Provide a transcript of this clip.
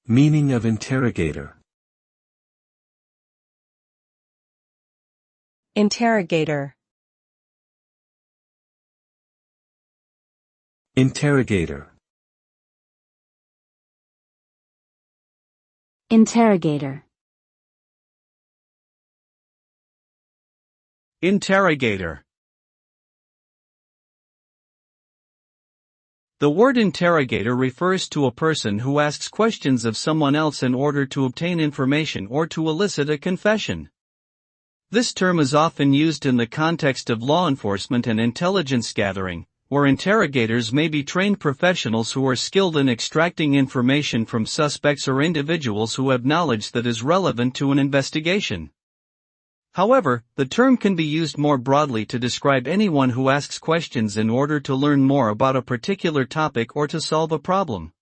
Meaning of interrogator. Interrogator. Interrogator. Interrogator. Interrogator. The word interrogator refers to a person who asks questions of someone else in order to obtain information or to elicit a confession. This term is often used in the context of law enforcement and intelligence gathering, where interrogators may be trained professionals who are skilled in extracting information from suspects or individuals who have knowledge that is relevant to an investigation. However, the term can be used more broadly to describe anyone who asks questions in order to learn more about a particular topic or to solve a problem.